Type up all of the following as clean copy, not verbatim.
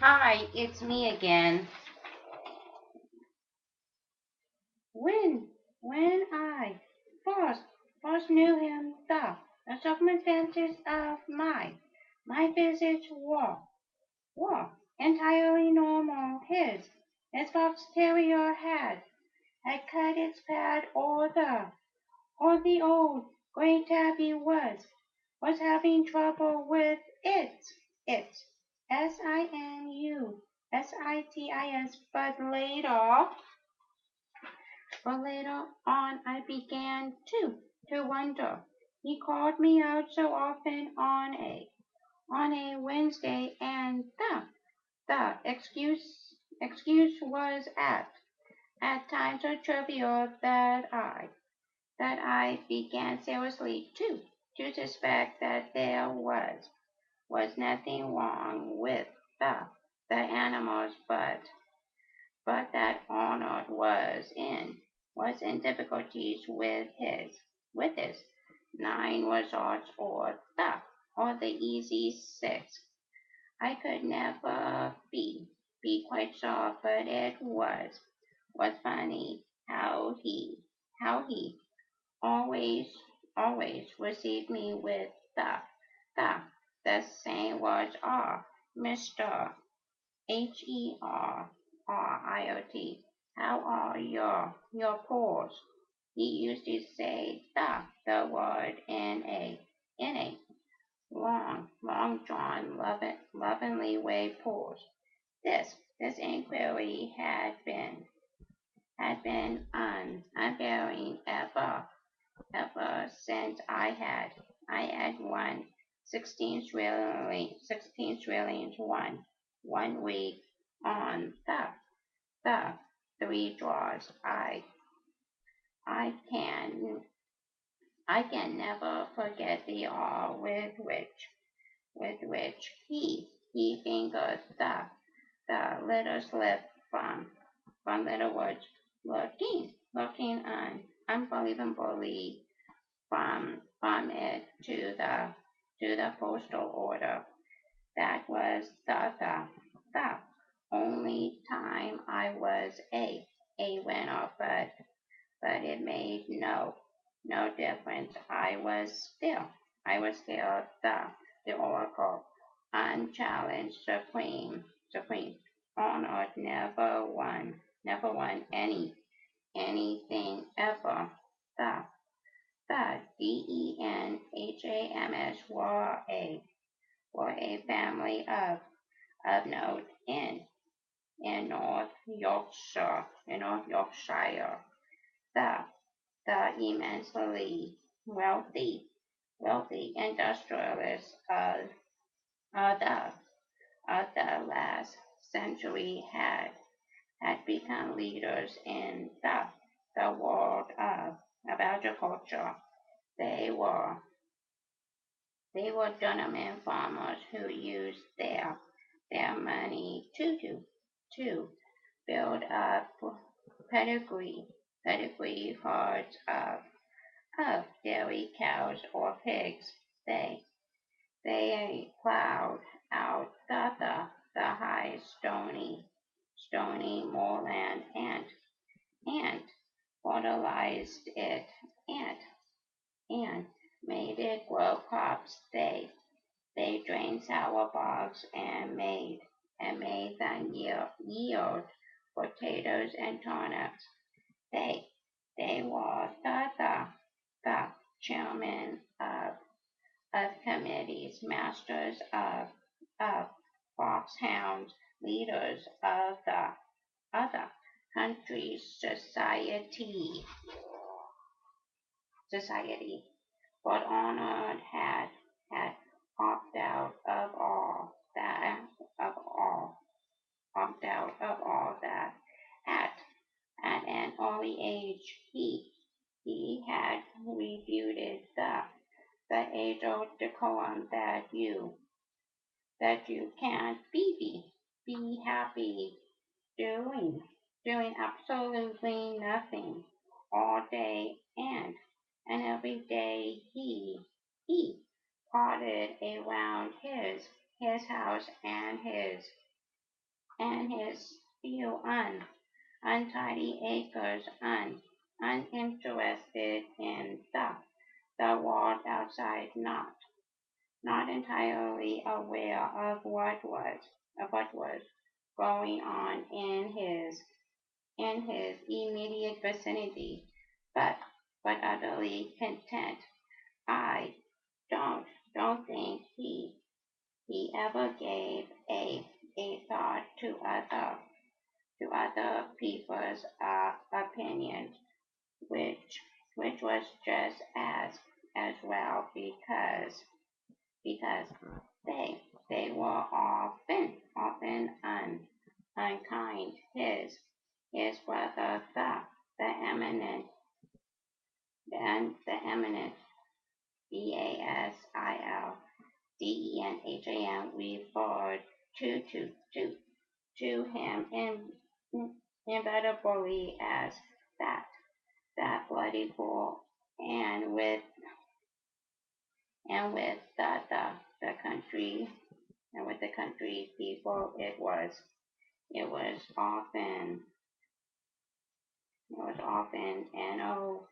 Hi, it's me again. When, when I first knew him, the circumstances of my visit were entirely normal. His fox terrier had cut its pad, or the old gray tabby was having trouble with its SINUSITIS, but later on I began to wonder. He called me out so often on a Wednesday, and the excuse was at times so trivial that I began seriously to suspect that there was nothing wrong with the the animals, but that Arnold was in difficulties with his 9 results, or the easy six. I could never be quite sure, but it was funny how he always always received me with the the same words are Mr. HERRIOT. How are your paws? He used to say the word in a long drawn, lovingly way. Paws. This inquiry had been unvarying ever since I had won 16 trillions one week on the three draws. I can I can never forget the awe with which he fingered the little slip from little words, looking unbelievably from it to the postal order. That was the only time I was a winner, but it made no difference. I was still the oracle, unchallenged, supreme. Arnold never won anything ever. The the DENHAMS were a family of note in North Yorkshire. The the immensely wealthy industrialists of the last century had become leaders in the world of agriculture. They were they were journeyman farmers who used their money to build up pedigree pedigree herds of dairy cows or pigs. They plowed out the high stony moorland, and fertilized it, and and made it grow crops. They drained sour bogs, and made them yield potatoes and turnips. They they were the chairman of committees, masters of foxhounds, leaders of the other country's society. But Arnold had opted out of all that of all opted out of all that at at an early age. He had refuted the age-old decorum that you can't be happy doing doing absolutely nothing all day, and every day. He potted around his house and and his few untidy acres, uninterested in the world outside, not entirely aware of what was going on in his immediate vicinity, but utterly content. I don't don't think he ever gave a thought to other people's opinions, which was just as well because they were often unkind. His brother, the eminent the eminent Basildenham referred to to to to him inevitably as that bloody fool, and with the country with the country people, it was often NOBBUT,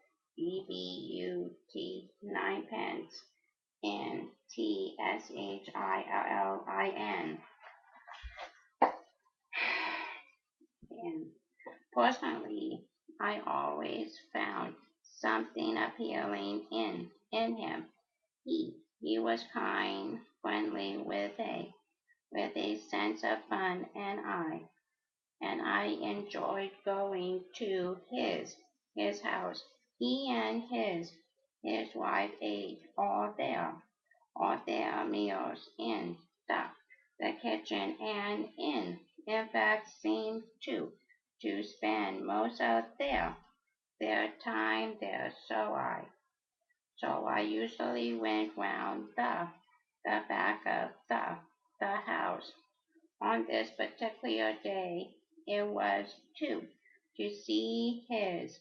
ninepence, and TSHILLIN. And personally, I always found something appealing in him. He was kind, friendly, with a sense of fun, and I enjoyed going to his house. He and his wife ate all their meals in the kitchen, and in fact seemed to spend most of their time there. So I usually went round the back of the house. On this particular day, it was to see his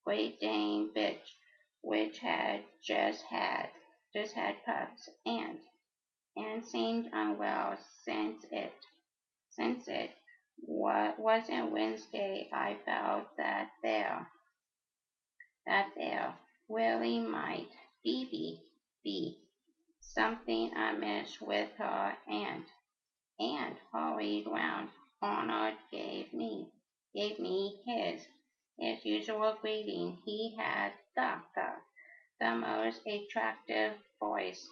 Great Dane bitch, which had just had pups, and seemed unwell since it wasn't Wednesday. I felt that there really might be something amiss with her, and hurried round. Arnold gave me his usual greeting. He had the most attractive voice,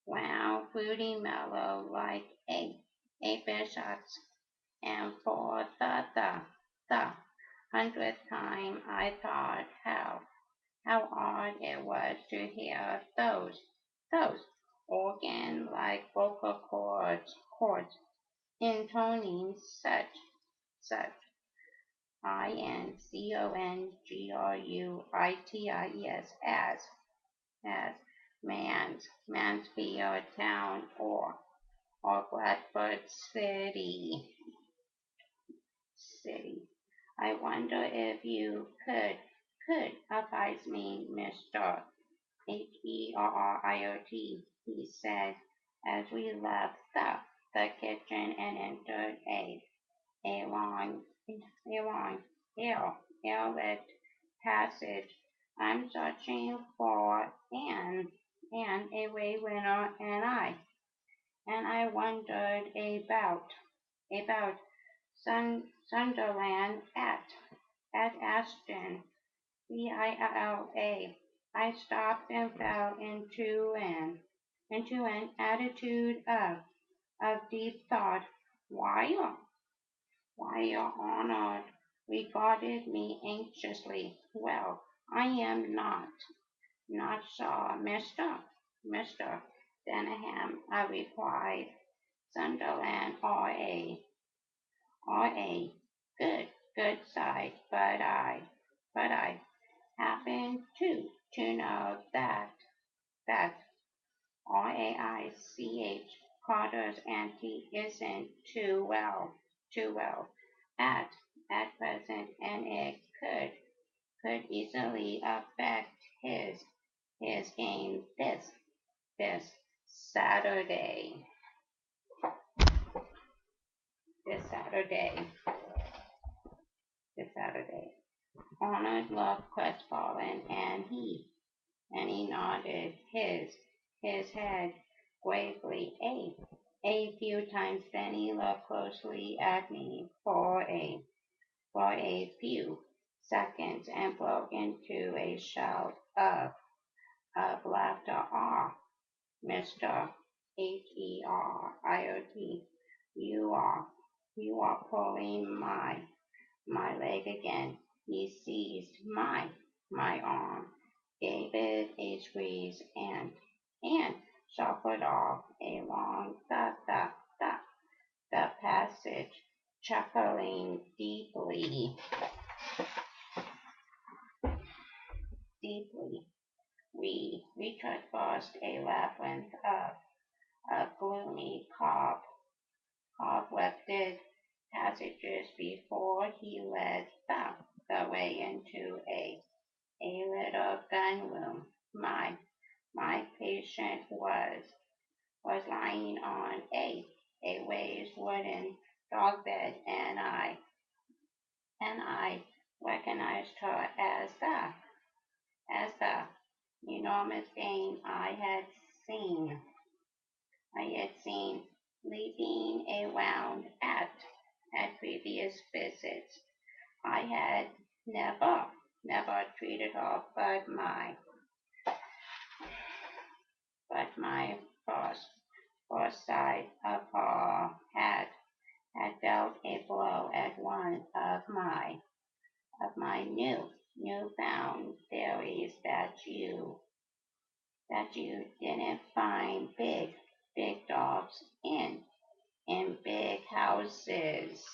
round, fruity, mellow, like a bishop's, and for the 100th time I thought how odd it was to hear those organ-like vocal chords intoning such INCONGRUITIES as Mansfield Town, or Bradford City. I wonder if you could advise me, Mr. Herriot, he said, as we left the kitchen and entered a long, air-lit passage. I'm searching for a way winner, and I wondered about Sunderland at Ashton, Villa. I stopped and fell into an attitude of deep thought. Why, Your Honor regarded me anxiously. Well, I am not sure, Mr. Denham, I replied. Sunderland are a good side, but I happen to know that RAICH Carter's anti isn't too well at present, and it could easily affect his game this Saturday. This Saturday, the Saturday. Arnold looked crestfallen, and he nodded his head gravely a few times. Then he looked closely at me for a few seconds and broke into a shout of laughter. Ah, Mr. Heriot, you are you are pulling my leg again. He seized my arm, gave it a squeeze, and shuffled off along the passage, chuckling deeply. We traversed a labyrinth of gloomy cobwebbed passages before he led the way into a little gun room. My patient was lying on a raised wooden dog bed, and I recognized her as the enormous thing I had seen leaping around at previous visits. I had never treated her, but my first foresight of her had dealt a blow at one of my newfound theories that you didn't find big dogs in big houses.